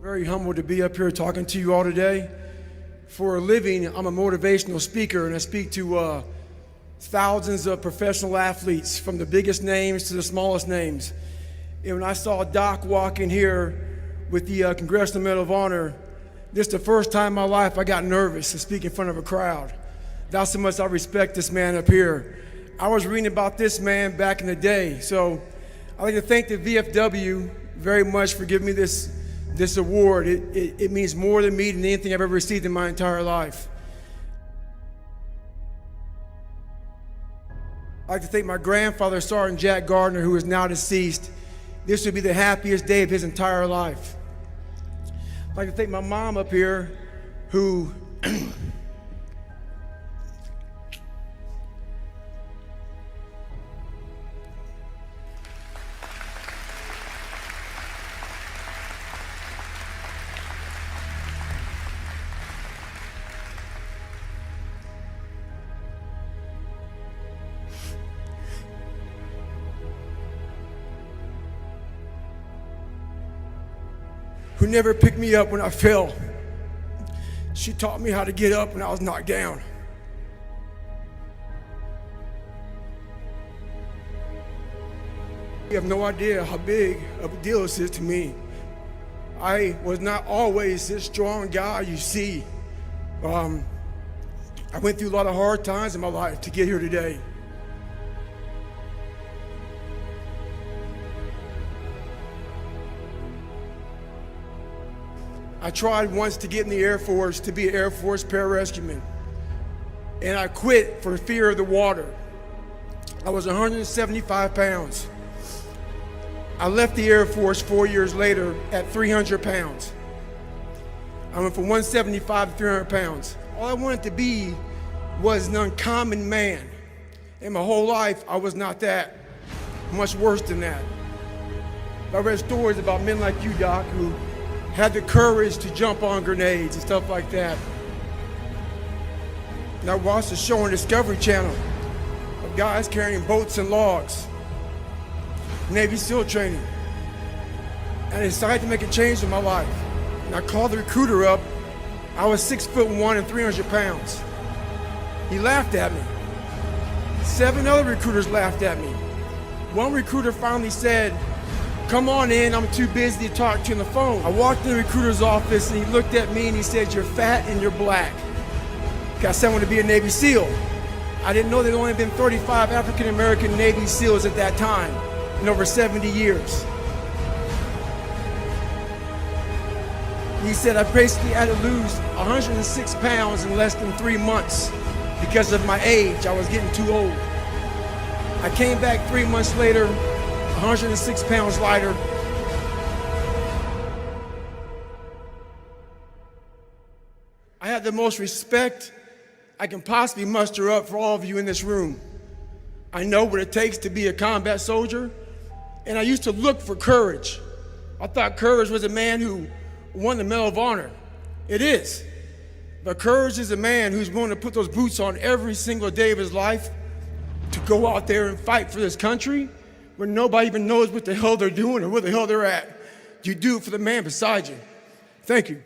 Very humbled to be up here talking to you all today. For a living, I'm a motivational speaker, and I speak to thousands of professional athletes, from the biggest names to the smallest names. And when I saw Doc walk in here with the Congressional Medal of Honor, this is the first time in my life I got nervous to speak in front of a crowd. That's how much I respect this man up here. I was reading about this man back in the day, so I'd like to thank the VFW very much for giving me this award. It means more to me than anything I've ever received in my entire life. I'd like to thank my grandfather, Sergeant Jack Gardner, who is now deceased. This would be the happiest day of his entire life. I'd like to thank my mom up here, who never picked me up when I fell. She taught me how to get up when I was knocked down. You have no idea how big of a deal this is to me. I was not always this strong guy you see. I went through a lot of hard times in my life to get here today. I tried once to get in the Air Force to be an Air Force pararescueman, and I quit for fear of the water. I was 175 pounds. I left the Air Force 4 years later at 300 pounds. I went from 175 to 300 pounds. All I wanted to be was an uncommon man. And my whole life, I was not that. Much worse than that. I read stories about men like you, Doc, who had the courage to jump on grenades and stuff like that. And I watched a show on Discovery Channel of guys carrying boats and logs, Navy SEAL training. And I decided to make a change in my life. And I called the recruiter up. I was 6'1" and 300 pounds. He laughed at me. 7 other recruiters laughed at me. One recruiter finally said, "Come on in, I'm too busy to talk to you on the phone." I walked in the recruiter's office and he looked at me and he said, "You're fat and you're black." I said I wanted to be a Navy SEAL. I didn't know there'd only been 35 African American Navy SEALs at that time in over 70 years. He said I basically had to lose 106 pounds in less than 3 months because of my age. I was getting too old. I came back 3 months later, 106 pounds lighter. I have the most respect I can possibly muster up for all of you in this room. I know what it takes to be a combat soldier, and I used to look for courage. I thought courage was a man who won the Medal of Honor. It is. But courage is a man who's willing to put those boots on every single day of his life to go out there and fight for this country when nobody even knows what the hell they're doing or where the hell they're at. You do it for the man beside you. Thank you.